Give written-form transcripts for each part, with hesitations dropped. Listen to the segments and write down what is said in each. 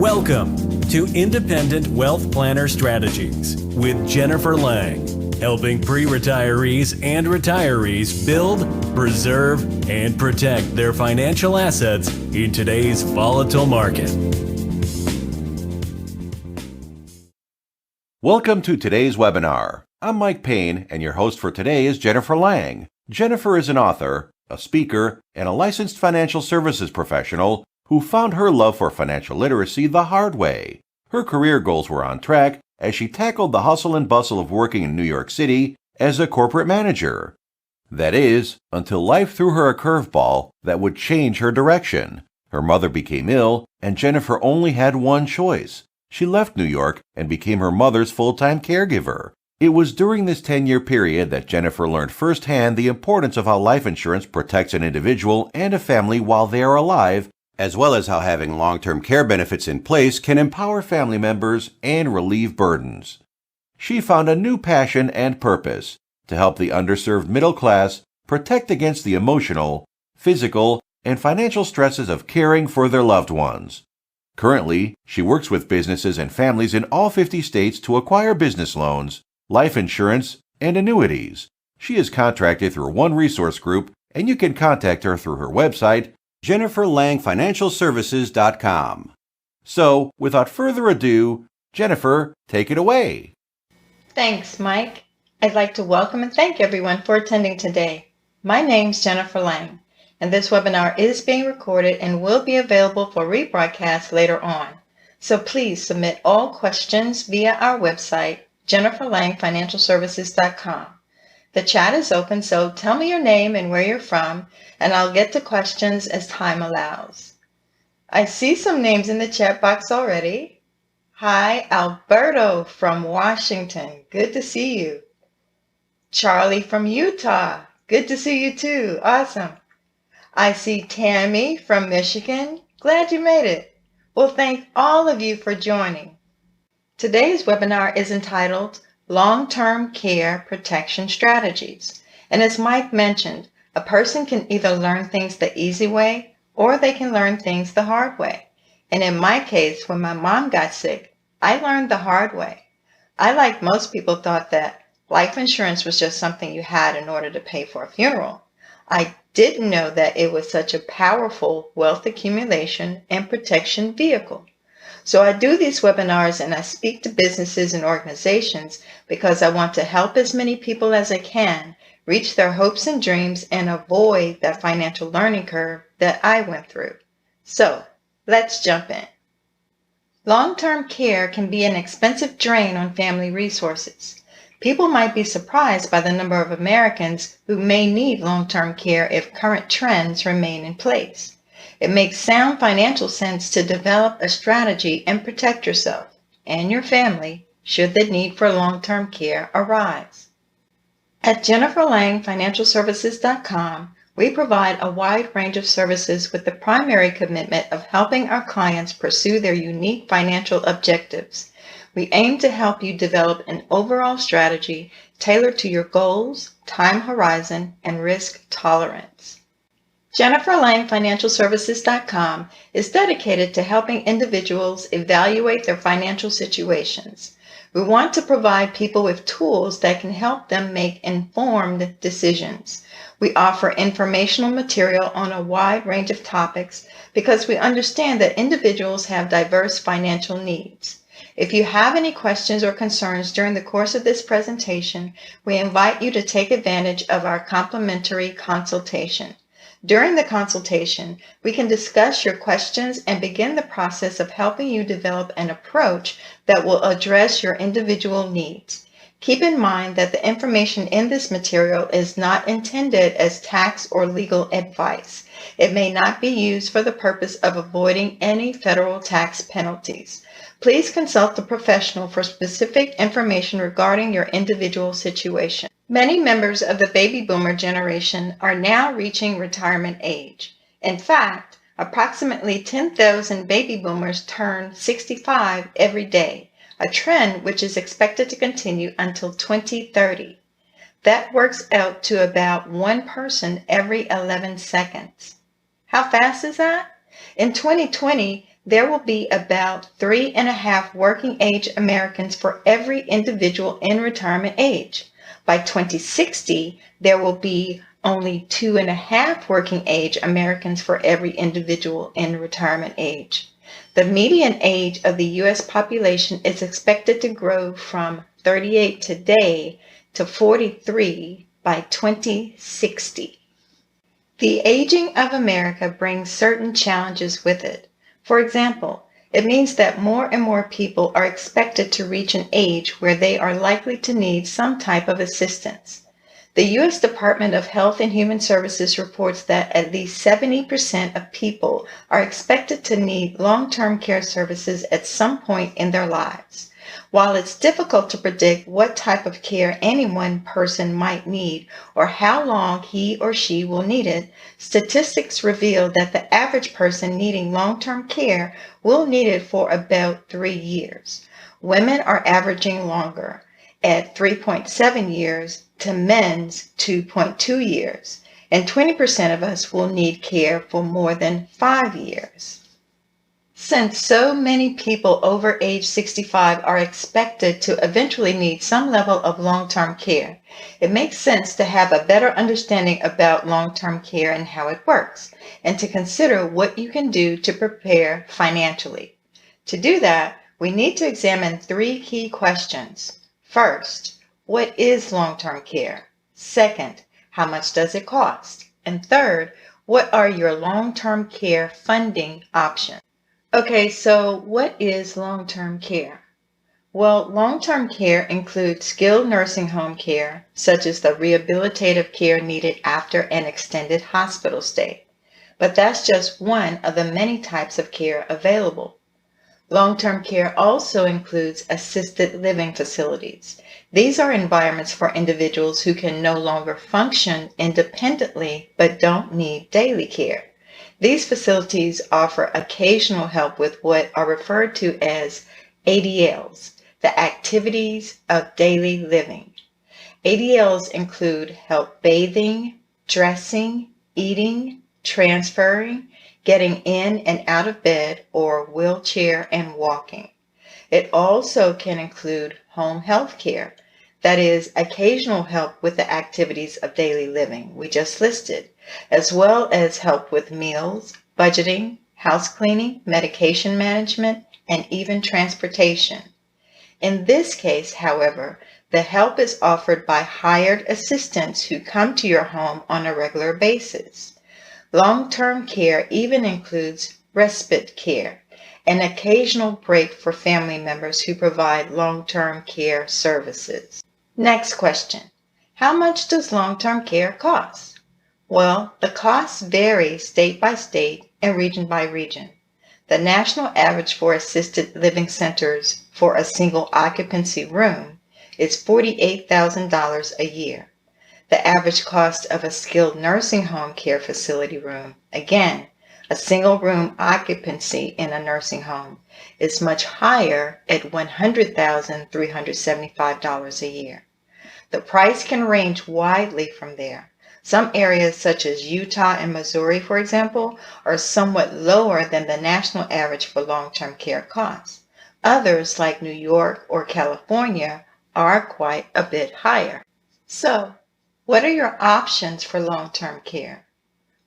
Welcome to Independent Wealth Planner Strategies with Jennifer Lang, helping pre-retirees and retirees build, preserve, and protect their financial assets in today's volatile market. Welcome to today's webinar. I'm Mike Payne, and your host for today is Jennifer Lang. Jennifer is an author, a speaker, and a licensed financial services professional who found her love for financial literacy the hard way. Her career goals were on track as she tackled the hustle and bustle of working in New York City as a corporate manager. That is, until life threw her a curveball that would change her direction. Her mother became ill, and Jennifer only had one choice. She left New York and became her mother's full-time caregiver. It was during this 10-year period that Jennifer learned firsthand the importance of how life insurance protects an individual and a family while they are alive, as well as how having long-term care benefits in place can empower family members and relieve burdens. She found a new passion and purpose to help the underserved middle class protect against the emotional, physical, and financial stresses of caring for their loved ones. Currently, she works with businesses and families in all 50 states to acquire business loans, life insurance, and annuities. She is contracted through One Resource Group, and you can contact her through her website, JenniferLangFinancialServices.com. So, without further ado, Jennifer, take it away. Thanks, Mike. I'd like to welcome and thank everyone for attending today. My name's Jennifer Lang, and this webinar is being recorded and will be available for rebroadcast later on. So please submit all questions via our website, JenniferLangFinancialServices.com. The chat is open, so tell me your name and where you're from, and I'll get to questions as time allows. I see some names in the chat box already. Hi, Alberto from Washington. Good to see you. Charlie from Utah. Good to see you too. Awesome. I see Tammy from Michigan. Glad you made it. Well, thank all of you for joining. Today's webinar is entitled Long-Term Care Protection Strategies. And as Mike mentioned, a person can either learn things the easy way or they can learn things the hard way. And in my case, when my mom got sick, I learned the hard way. I, like most people, thought that life insurance was just something you had in order to pay for a funeral. I didn't know that it was such a powerful wealth accumulation and protection vehicle. So I do these webinars and I speak to businesses and organizations because I want to help as many people as I can reach their hopes and dreams and avoid that financial learning curve that I went through. So let's jump in. Long-term care can be an expensive drain on family resources. People might be surprised by the number of Americans who may need long-term care if current trends remain in place. It makes sound financial sense to develop a strategy and protect yourself and your family should the need for long-term care arise. At JenniferLangFinancialServices.com, we provide a wide range of services with the primary commitment of helping our clients pursue their unique financial objectives. We aim to help you develop an overall strategy tailored to your goals, time horizon, and risk tolerance. JenniferLangFinancialServices.com is dedicated to helping individuals evaluate their financial situations. We want to provide people with tools that can help them make informed decisions. We offer informational material on a wide range of topics because we understand that individuals have diverse financial needs. If you have any questions or concerns during the course of this presentation, we invite you to take advantage of our complimentary consultation. During the consultation, we can discuss your questions and begin the process of helping you develop an approach that will address your individual needs. Keep in mind that the information in this material is not intended as tax or legal advice. It may not be used for the purpose of avoiding any federal tax penalties. Please consult a professional for specific information regarding your individual situation. Many members of the baby boomer generation are now reaching retirement age. In fact, approximately 10,000 baby boomers turn 65 every day, a trend which is expected to continue until 2030. That works out to about one person every 11 seconds. How fast is that? In 2020, there will be about 3.5 working age Americans for every individual in retirement age. By 2060, there will be only 2.5 working age Americans for every individual in retirement age. The median age of the U.S. population is expected to grow from 38 today to 43 by 2060. The aging of America brings certain challenges with it. For example, it means that more and more people are expected to reach an age where they are likely to need some type of assistance. The U.S. Department of Health and Human Services reports that at least 70% of people are expected to need long-term care services at some point in their lives. While it's difficult to predict what type of care any one person might need or how long he or she will need it, statistics reveal that the average person needing long-term care will need it for about 3 years. Women are averaging longer, at 3.7 years to men's 2.2 years, and 20% of us will need care for more than 5 years. Since so many people over age 65 are expected to eventually need some level of long-term care, it makes sense to have a better understanding about long-term care and how it works, and to consider what you can do to prepare financially. To do that, we need to examine 3 key questions. First, what is long-term care? Second, how much does it cost? And third, what are your long-term care funding options? Okay, so what is long-term care? Well, long-term care includes skilled nursing home care, such as the rehabilitative care needed after an extended hospital stay. But that's just one of the many types of care available. Long-term care also includes assisted living facilities. These are environments for individuals who can no longer function independently but don't need daily care. These facilities offer occasional help with what are referred to as ADLs, the activities of daily living. ADLs include help bathing, dressing, eating, transferring, getting in and out of bed, or wheelchair and walking. It also can include home health care, that is, occasional help with the activities of daily living we just listed, as well as help with meals, budgeting, house cleaning, medication management, and even transportation. In this case, however, the help is offered by hired assistants who come to your home on a regular basis. Long-term care even includes respite care, an occasional break for family members who provide long-term care services. Next question. How much does long-term care cost? Well, the costs vary state by state and region by region. The national average for assisted living centers for a single occupancy room is $48,000 a year. The average cost of a skilled nursing home care facility room, again, a single room occupancy in a nursing home, is much higher at $100,375 a year. The price can range widely from there. Some areas such as Utah and Missouri, for example, are somewhat lower than the national average for long-term care costs. Others, like New York or California, are quite a bit higher. So, what are your options for long-term care?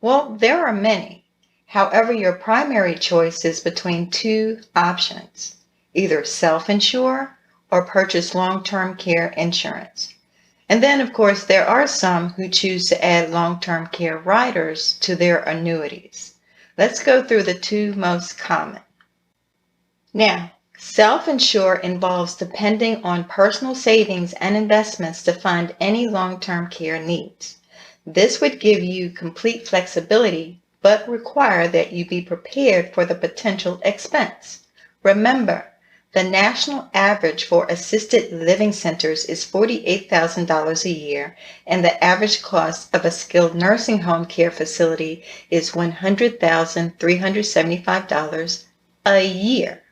Well, there are many. However, your primary choice is between 2 options: either self-insure or purchase long-term care insurance. And then, of course, there are some who choose to add long-term care riders to their annuities. Let's go through the 2 most common. Now, self-insure involves depending on personal savings and investments to fund any long-term care needs. This would give you complete flexibility, but require that you be prepared for the potential expense. Remember, the national average for assisted living centers is $48,000 a year, and the average cost of a skilled nursing home care facility is $100,375 a year.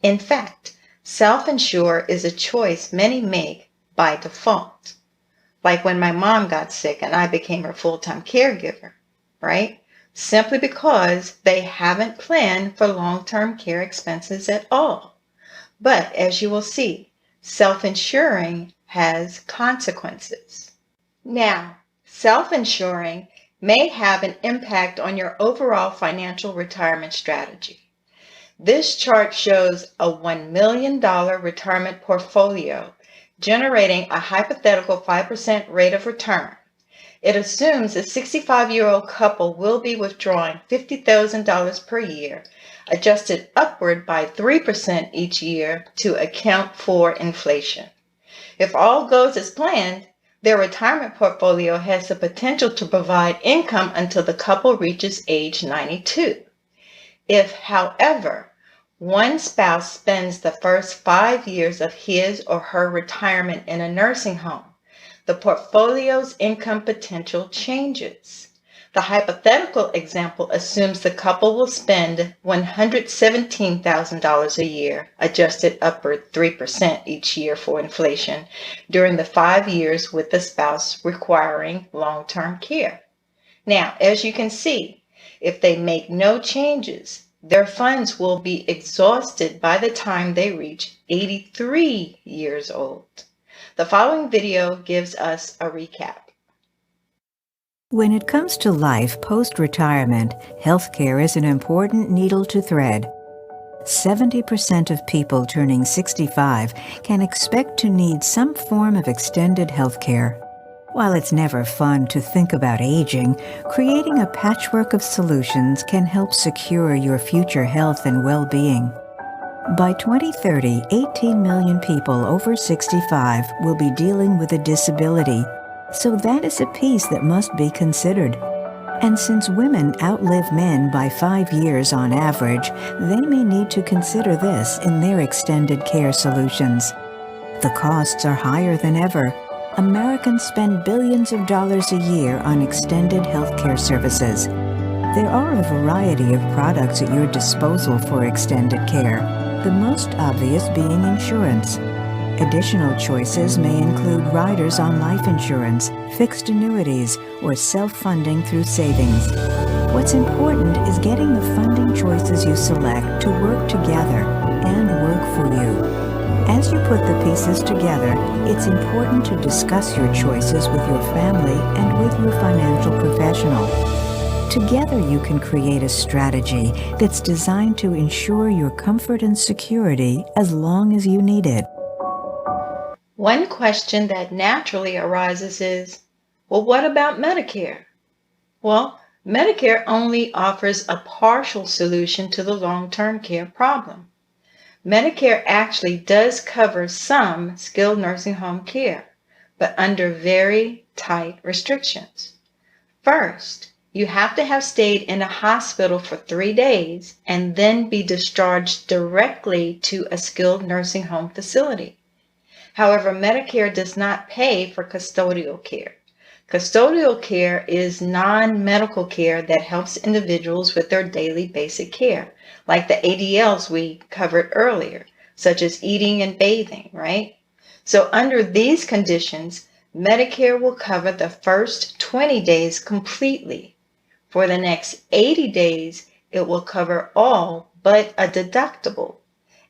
In fact, self-insure is a choice many make by default. Like when my mom got sick and I became her full-time caregiver, right? simply because they haven't planned for long-term care expenses at all. But as you will see, self-insuring has consequences. Now, self-insuring may have an impact on your overall financial retirement strategy. This chart shows a $1 million retirement portfolio generating a hypothetical 5% rate of return. It assumes a 65-year-old couple will be withdrawing $50,000 per year, adjusted upward by 3% each year to account for inflation. If all goes as planned, their retirement portfolio has the potential to provide income until the couple reaches age 92. If, however, one spouse spends the first 5 years of his or her retirement in a nursing home, the portfolio's income potential changes. The hypothetical example assumes the couple will spend $117,000 a year, adjusted upward 3% each year for inflation, during the 5 years with the spouse requiring long-term care. Now, as you can see, if they make no changes, their funds will be exhausted by the time they reach 83 years old. The following video gives us a recap. When it comes to life post-retirement, healthcare is an important needle to thread. 70% of people turning 65 can expect to need some form of extended healthcare. While it's never fun to think about aging, creating a patchwork of solutions can help secure your future health and well-being. By 2030, 18 million people over 65 will be dealing with a disability, so that is a piece that must be considered. And since women outlive men by 5 years on average, they may need to consider this in their extended care solutions. The costs are higher than ever. Americans spend billions of dollars a year on extended healthcare services. There are a variety of products at your disposal for extended care, the most obvious being insurance. Additional choices may include riders on life insurance, fixed annuities, or self-funding through savings. What's important is getting the funding choices you select to work together and work for you. As you put the pieces together, it's important to discuss your choices with your family and with your financial professional. Together you can create a strategy that's designed to ensure your comfort and security as long as you need it. One question that naturally arises is, well, what about Medicare? Well, Medicare only offers a partial solution to the long-term care problem. Medicare actually does cover some skilled nursing home care, but under very tight restrictions. First, you have to have stayed in a hospital for 3 days and then be discharged directly to a skilled nursing home facility. However, Medicare does not pay for custodial care. Custodial care is non-medical care that helps individuals with their daily basic care, like the ADLs we covered earlier, such as eating and bathing, right? So under these conditions, Medicare will cover the first 20 days completely. For the next 80 days, it will cover all but a deductible.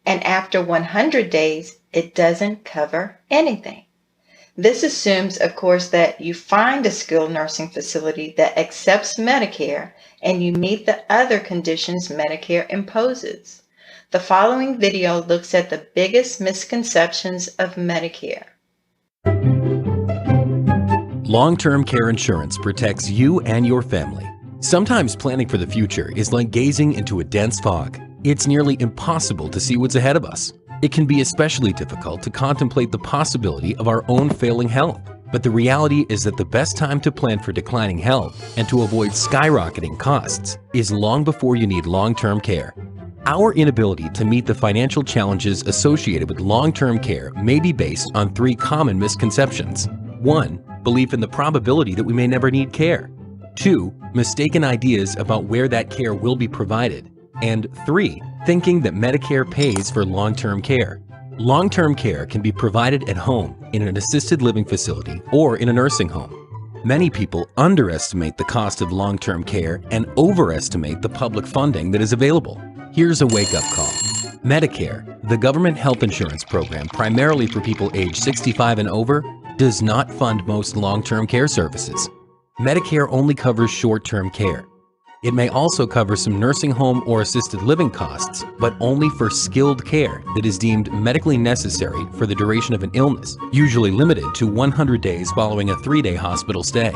And after 100 days, it doesn't cover anything. This assumes, of course, that you find a skilled nursing facility that accepts Medicare and you meet the other conditions Medicare imposes. The following video looks at the biggest misconceptions of Medicare. Long-term care insurance protects you and your family. Sometimes planning for the future is like gazing into a dense fog. It's nearly impossible to see what's ahead of us. It can be especially difficult to contemplate the possibility of our own failing health. But the reality is that the best time to plan for declining health and to avoid skyrocketing costs is long before you need long-term care. Our inability to meet the financial challenges associated with long-term care may be based on 3 common misconceptions. 1. Belief in the probability that we may never need care. 2. Mistaken ideas about where that care will be provided. And 3. Thinking that Medicare pays for long-term care. Long-term care can be provided at home, in an assisted living facility, or in a nursing home. Many people underestimate the cost of long-term care and overestimate the public funding that is available. Here's a wake-up call. Medicare, the government health insurance program primarily for people age 65 and over, does not fund most long-term care services. Medicare only covers short-term care. It may also cover some nursing home or assisted living costs, but only for skilled care that is deemed medically necessary for the duration of an illness, usually limited to 100 days following a 3-day hospital stay.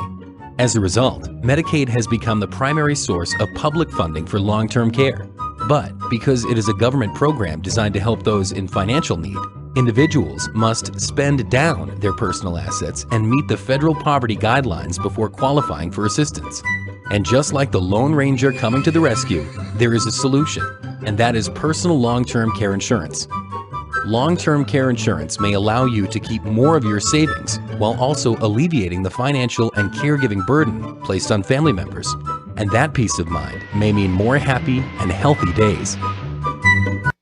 As a result, Medicaid has become the primary source of public funding for long-term care. But because it is a government program designed to help those in financial need, individuals must spend down their personal assets and meet the federal poverty guidelines before qualifying for assistance. And just like the Lone Ranger coming to the rescue, there is a solution, and that is personal long-term care insurance. Long-term care insurance may allow you to keep more of your savings while also alleviating the financial and caregiving burden placed on family members. And that peace of mind may mean more happy and healthy days.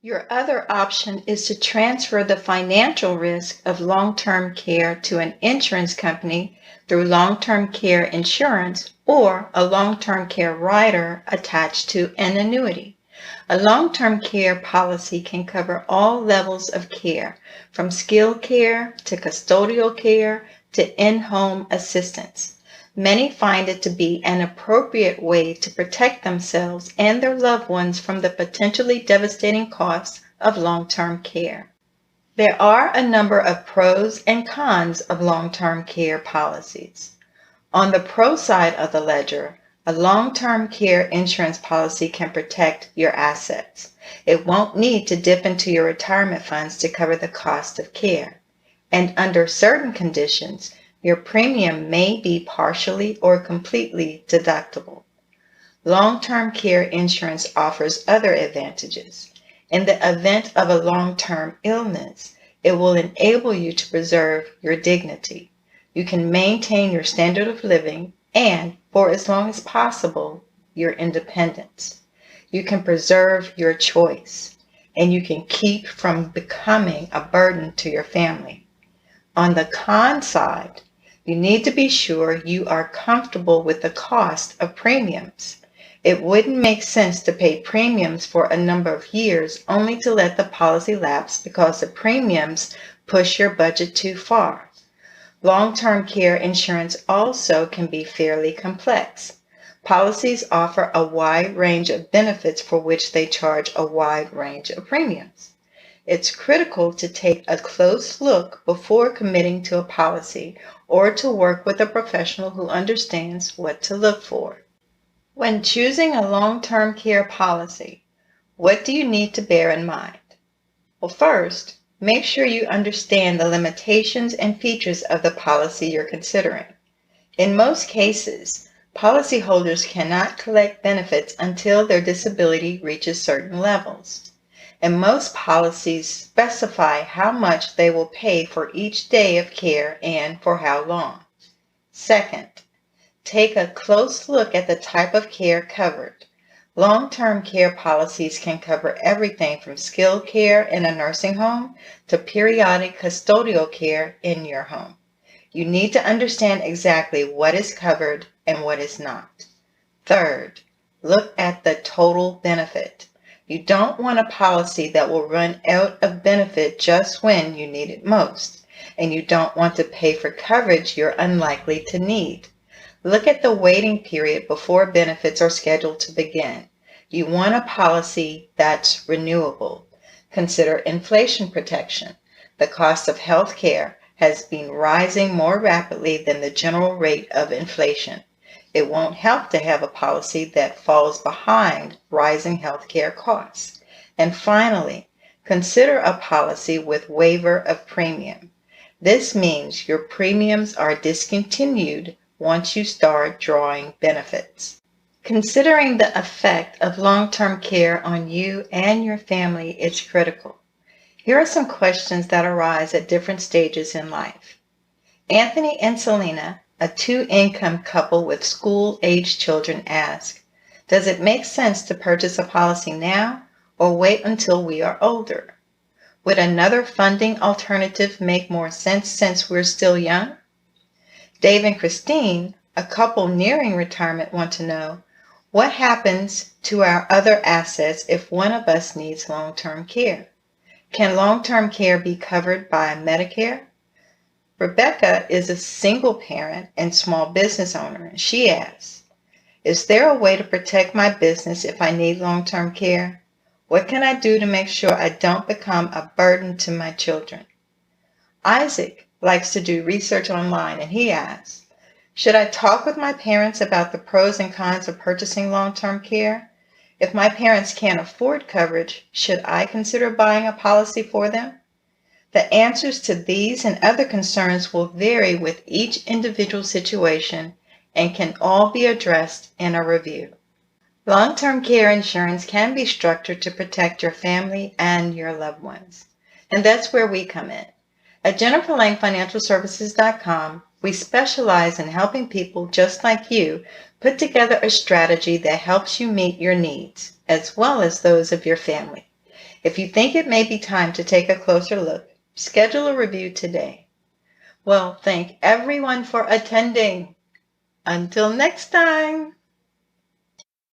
Your other option is to transfer the financial risk of long-term care to an insurance company through long-term care insurance or a long-term care rider attached to an annuity. A long-term care policy can cover all levels of care, from skilled care to custodial care to in-home assistance. Many find it to be an appropriate way to protect themselves and their loved ones from the potentially devastating costs of long-term care. There are a number of pros and cons of long-term care policies. On the pro side of the ledger, a long-term care insurance policy can protect your assets. It won't need to dip into your retirement funds to cover the cost of care. And under certain conditions, your premium may be partially or completely deductible. Long-term care insurance offers other advantages. In the event of a long-term illness, it will enable you to preserve your dignity. You can maintain your standard of living and, for as long as possible, your independence. You can preserve your choice, and you can keep from becoming a burden to your family. On the con side, you need to be sure you are comfortable with the cost of premiums. It wouldn't make sense to pay premiums for a number of years only to let the policy lapse because the premiums push your budget too far. Long-term care insurance also can be fairly complex. Policies offer a wide range of benefits for which they charge a wide range of premiums. It's critical to take a close look before committing to a policy or to work with a professional who understands what to look for. When choosing a long-term care policy, what do you need to bear in mind? Well, first, make sure you understand the limitations and features of the policy you're considering. In most cases, policyholders cannot collect benefits until their disability reaches certain levels. And most policies specify how much they will pay for each day of care and for how long. Second, take a close look at the type of care covered. Long-term care policies can cover everything from skilled care in a nursing home to periodic custodial care in your home. You need to understand exactly what is covered and what is not. Third, look at the total benefit. You don't want a policy that will run out of benefit just when you need it most, and you don't want to pay for coverage you're unlikely to need. Look at the waiting period before benefits are scheduled to begin. You want a policy that's renewable. Consider inflation protection. The cost of health care has been rising more rapidly than the general rate of inflation. It won't help to have a policy that falls behind rising health care costs. And finally, consider a policy with waiver of premium. This means your premiums are discontinued once you start drawing benefits. Considering the effect of long-term care on you and your family is critical. Here are some questions that arise at different stages in life. Anthony and Selena, a two-income couple with school-aged children, ask, does it make sense to purchase a policy now or wait until we are older? Would another funding alternative make more sense since we're still young? Dave and Christine, A couple nearing retirement want to know, what happens to our other assets if one of us needs long-term care? Can long-term care be covered by Medicare? Rebecca is a single parent and small business owner. She asks, is there a way to protect my business if I need long-term care? What can I do to make sure I don't become a burden to my children? Isaac likes to do research online, and he asks, should I talk with my parents about the pros and cons of purchasing long-term care? If my parents can't afford coverage, should I consider buying a policy for them? The answers to these and other concerns will vary with each individual situation and can all be addressed in a review. Long-term care insurance can be structured to protect your family and your loved ones. And that's where we come in. At JenniferLangFinancialServices.com, we specialize in helping people just like you put together a strategy that helps you meet your needs, as well as those of your family. If you think it may be time to take a closer look, schedule a review today. Well, thank everyone for attending. Until next time.